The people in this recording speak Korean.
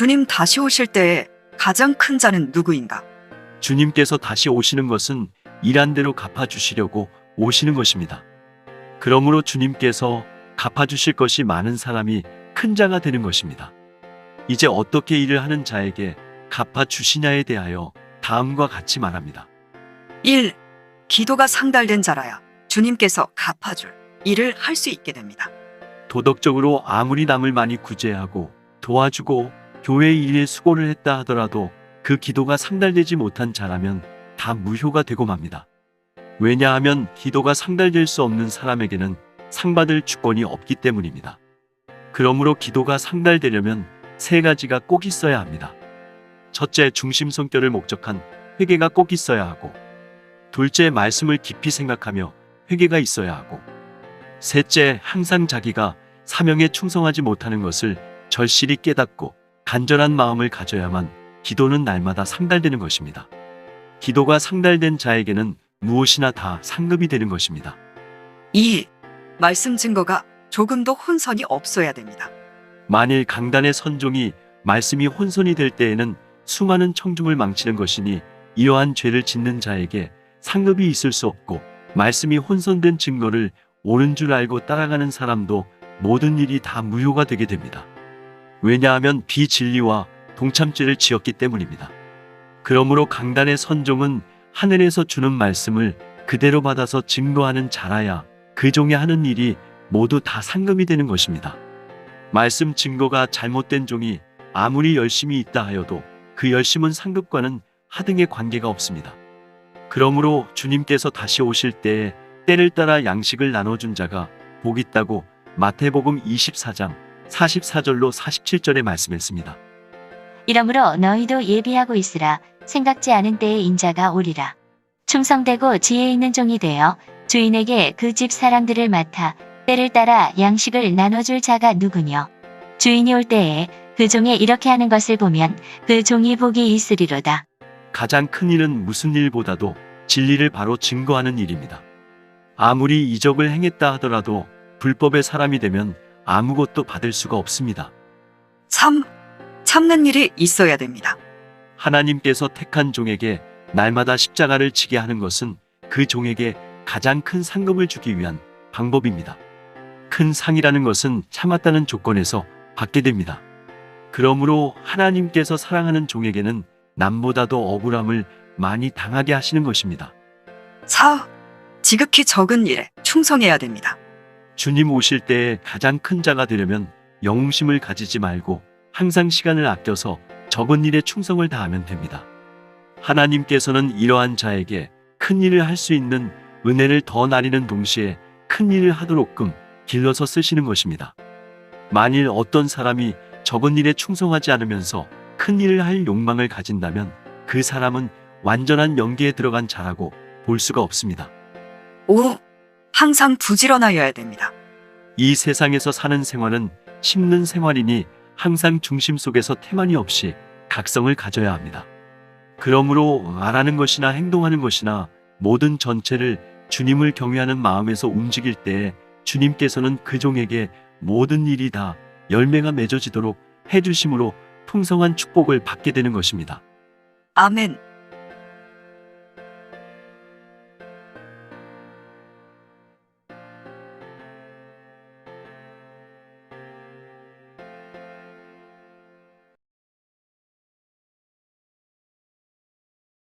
주님 다시 오실 때에 가장 큰 자는 누구인가? 주님께서 다시 오시는 것은 일한 대로 갚아주시려고 오시는 것입니다. 그러므로 주님께서 갚아주실 것이 많은 사람이 큰 자가 되는 것입니다. 이제 어떻게 일을 하는 자에게 갚아주시냐에 대하여 다음과 같이 말합니다. 1. 기도가 상달된 자라야 주님께서 갚아줄 일을 할 수 있게 됩니다. 도덕적으로 아무리 남을 많이 구제하고 도와주고 교회 일에 수고를 했다 하더라도 그 기도가 상달되지 못한 자라면 다 무효가 되고 맙니다. 왜냐하면 기도가 상달될 수 없는 사람에게는 상받을 주권이 없기 때문입니다. 그러므로 기도가 상달되려면 세 가지가 꼭 있어야 합니다. 첫째, 중심 성결을 목적한 회개가 꼭 있어야 하고, 둘째, 말씀을 깊이 생각하며 회개가 있어야 하고, 셋째, 항상 자기가 사명에 충성하지 못하는 것을 절실히 깨닫고 간절한 마음을 가져야만 기도는 날마다 상달되는 것입니다. 기도가 상달된 자에게는 무엇이나 다 상급이 되는 것입니다. 2. 말씀 증거가 조금도 혼선이 없어야 됩니다. 만일 강단의 선종이 말씀이 혼선이 될 때에는 수많은 청중을 망치는 것이니 이러한 죄를 짓는 자에게 상급이 있을 수 없고, 말씀이 혼선된 증거를 옳은 줄 알고 따라가는 사람도 모든 일이 다 무효가 되게 됩니다. 왜냐하면 비진리와 동참죄를 지었기 때문입니다. 그러므로 강단의 선종은 하늘에서 주는 말씀을 그대로 받아서 증거하는 자라야 그 종이 하는 일이 모두 다 상급이 되는 것입니다. 말씀 증거가 잘못된 종이 아무리 열심히 있다 하여도 그 열심은 상급과는 하등의 관계가 없습니다. 그러므로 주님께서 다시 오실 때에 때를 따라 양식을 나눠준 자가 복 있다고 마태복음 24장 44절로 47절에 말씀했습니다. 이러므로 너희도 예비하고 있으라. 생각지 않은 때에 인자가 오리라. 충성되고 지혜 있는 종이 되어 주인에게 그 집 사람들을 맡아 때를 따라 양식을 나눠줄 자가 누구뇨? 주인이 올 때에 그 종이 이렇게 하는 것을 보면 그 종이 복이 있으리로다. 가장 큰 일은 무슨 일보다도 진리를 바로 증거하는 일입니다. 아무리 이적을 행했다 하더라도 불법의 사람이 되면 아무것도 받을 수가 없습니다. 3. 참는 일이 있어야 됩니다. 하나님께서 택한 종에게 날마다 십자가를 지게 하는 것은 그 종에게 가장 큰 상급을 주기 위한 방법입니다. 큰 상이라는 것은 참았다는 조건에서 받게 됩니다. 그러므로 하나님께서 사랑하는 종에게는 남보다도 억울함을 많이 당하게 하시는 것입니다. 4. 지극히 적은 일에 충성해야 됩니다. 주님 오실 때에 가장 큰 자가 되려면 영웅심을 가지지 말고 항상 시간을 아껴서 적은 일에 충성을 다하면 됩니다. 하나님께서는 이러한 자에게 큰 일을 할 수 있는 은혜를 더 나리는 동시에 큰 일을 하도록끔 길러서 쓰시는 것입니다. 만일 어떤 사람이 적은 일에 충성하지 않으면서 큰 일을 할 욕망을 가진다면 그 사람은 완전한 연기에 들어간 자라고 볼 수가 없습니다. 5. 항상 부지런하여야 됩니다. 이 세상에서 사는 생활은 심는 생활이니 항상 중심 속에서 태만이 없이 각성을 가져야 합니다. 그러므로 말하는 것이나 행동하는 것이나 모든 전체를 주님을 경외하는 마음에서 움직일 때에 주님께서는 그 종에게 모든 일이 다 열매가 맺어지도록 해주심으로 풍성한 축복을 받게 되는 것입니다. 아멘.